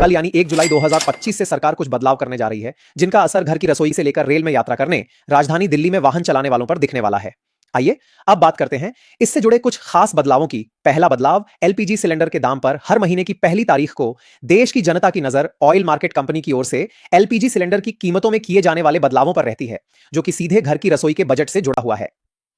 कल यानी 1 जुलाई 2025 से सरकार कुछ बदलाव करने जा रही है, जिनका असर घर की रसोई से लेकर रेल में यात्रा करने, राजधानी दिल्ली में वाहन चलाने वालों पर दिखने वाला है। आइए अब बात करते हैं इससे जुड़े कुछ खास बदलावों की। पहला बदलाव एलपीजी सिलेंडर के दाम पर हर महीने की पहली तारीख को देश की जनता की नजर ऑयल मार्केट कंपनी की ओर से एलपीजी सिलेंडर की कीमतों में किए जाने वाले बदलावों पर रहती है, जो कि सीधे घर की रसोई के बजट से जुड़ा हुआ है।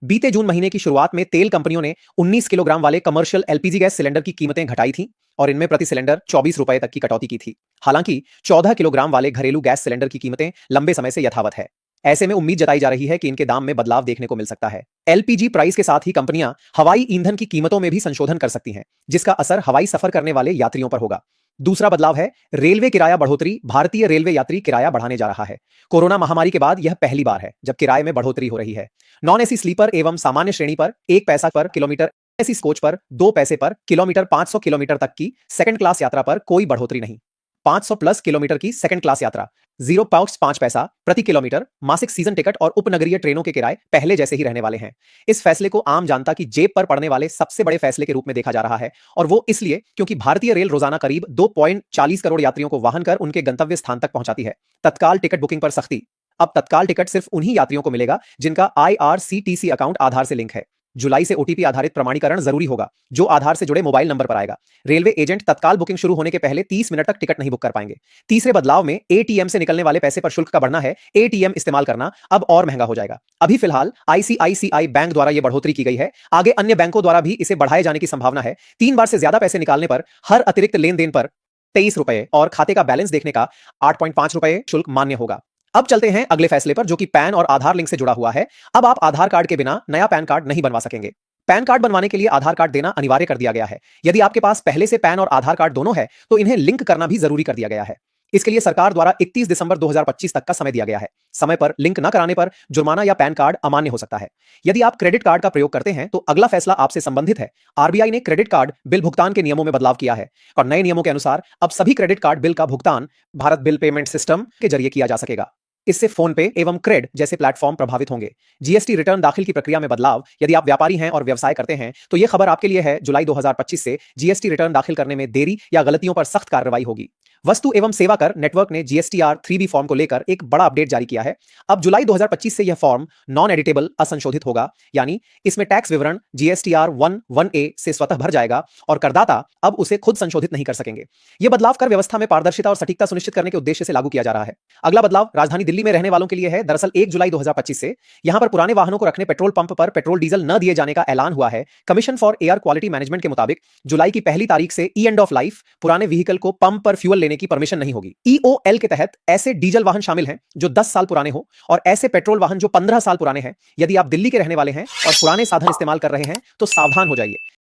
बीते जून महीने की शुरुआत में तेल कंपनियों ने 19 किलोग्राम वाले कमर्शियल एलपीजी गैस सिलेंडर की कीमतें घटाई थी और इनमें प्रति सिलेंडर 24 रुपए तक की कटौती की थी। हालांकि 14 किलोग्राम वाले घरेलू गैस सिलेंडर की कीमतें लंबे समय से यथावत है। ऐसे में उम्मीद जताई जा रही है कि इनके दाम में बदलाव देखने को मिल सकता है। एलपीजी प्राइस के साथ ही कंपनियां हवाई ईंधन की कीमतों में भी संशोधन कर सकती हैं, जिसका असर हवाई सफर करने वाले यात्रियों पर होगा। दूसरा बदलाव है रेलवे किराया बढ़ोतरी। भारतीय रेलवे यात्री किराया बढ़ाने जा रहा है। कोरोना महामारी के बाद यह पहली बार है जब किराए में बढ़ोतरी हो रही है। नॉन एसी स्लीपर एवं सामान्य श्रेणी पर 1 पैसा पर किलोमीटर, एसी कोच पर 2 पैसे पर किलोमीटर, 500 किलोमीटर तक की सेकंड क्लास यात्रा पर कोई बढ़ोतरी नहीं। 500 प्लस किलोमीटर की सेकंड क्लास यात्रा 0.5 पैसा प्रति किलोमीटर, मासिक सीजन टिकट और उपनगरीय ट्रेनों के किराए पहले जैसे ही रहने वाले हैं। इस फैसले को आम जनता की जेब पर पड़ने वाले सबसे बड़े फैसले के रूप में देखा जा रहा है, और वो इसलिए क्योंकि भारतीय रेल रोजाना करीब 2.40 करोड़ यात्रियों को वाहन कर उनके गंतव्य स्थान तक पहुंचाती है। तत्काल टिकट बुकिंग पर सख्ती। अब तत्काल टिकट सिर्फ उन्हीं यात्रियों को मिलेगा जिनका आईआरसीटीसी अकाउंट आधार से लिंक है। जुलाई से ओटीपी आधारित प्रमाणीकरण जरूरी होगा, जो आधार से जुड़े मोबाइल नंबर पर आएगा। रेलवे एजेंट तत्काल बुकिंग शुरू होने के पहले 30 मिनट तक टिकट नहीं बुक कर पाएंगे। तीसरे बदलाव में एटीएम से निकलने वाले पैसे पर शुल्क का बढ़ना है। एटीएम इस्तेमाल करना अब और महंगा हो जाएगा। अभी फिलहाल आईसीआईसीआई बैंक द्वारा यह बढ़ोतरी की गई है। आगे अन्य बैंकों द्वारा भी इसे बढ़ाए जाने की संभावना है। 3 बार से ज्यादा पैसे निकालने पर हर अतिरिक्त लेन देन पर 23 रुपए और खाते का बैलेंस देखने का 8.5 रुपए शुल्क मान्य होगा। अब चलते हैं अगले फैसले पर, जो कि पैन और आधार लिंक से जुड़ा हुआ है। अब आप आधार कार्ड के बिना नया पैन कार्ड नहीं बनवा सकेंगे। पैन कार्ड बनवाने के लिए आधार कार्ड देना अनिवार्य कर दिया गया है। यदि आपके पास पहले से पैन और आधार कार्ड दोनों है तो इन्हें लिंक करना भी जरूरी कर दिया गया है। इसके लिए सरकार द्वारा 31 दिसंबर 2025 तक का समय दिया गया है। समय पर लिंक न कराने पर जुर्माना या पैन कार्ड अमान्य हो सकता है। यदि आप क्रेडिट कार्ड का प्रयोग करते हैं तो अगला फैसला आपसे संबंधित है। आरबीआई ने क्रेडिट कार्ड बिल भुगतान के नियमों में बदलाव किया है और नए नियमों के अनुसार अब सभी क्रेडिट कार्ड बिल का भुगतान भारत बिल पेमेंट सिस्टम के जरिए किया जा सकेगा। इससे फोन पे एवं क्रेड जैसे प्लेटफॉर्म प्रभावित होंगे। जीएसटी रिटर्न दाखिल की प्रक्रिया में बदलाव। यदि आप व्यापारी हैं और व्यवसाय करते हैं तो यह खबर आपके लिए है। जुलाई 2025 से जीएसटी रिटर्न दाखिल करने में देरी या गलतियों पर सख्त कार्रवाई होगी। वस्तु एवं सेवा कर नेटवर्क ने जीएसटीआर 3B फॉर्म को लेकर एक बड़ा अपडेट जारी किया है। अब जुलाई 2025 से यह फॉर्म नॉन एडिटेबल असंशोधित होगा, यानी इसमें टैक्स विवरण जीएसटीआर 1(1)A से स्वतः भर जाएगा और करदाता अब उसे खुद संशोधित नहीं कर सकेंगे। यह बदलाव कर व्यवस्था में पारदर्शिता और सटीकता सुनिश्चित करने के उद्देश्य से लागू किया जा रहा है। अगला बदलाव राजधानी दिल्ली में रहने वालों के लिए है। दरअसल 1 जुलाई 2025 से यहां पर पुराने वाहनों को रखने पेट्रोल पंप पर पेट्रोल डीजल न दिए जाने का ऐलान हुआ है। Commission for air quality management के मुताबिक जुलाई की पहली तारीख से एंड ऑफ लाइफ पुराने व्हीकल को पंप पर फ्यूल लेने की परमिशन नहीं होगी। ईओएल के तहत ऐसे डीजल वाहन शामिल हैं जो 10 साल पुराने हो और ऐसे पेट्रोल वाहन जो 15 साल पुराने हैं। यदि आप दिल्ली के रहने वाले हैं और पुराने साधन इस्तेमाल कर रहे हैं तो सावधान हो जाइए।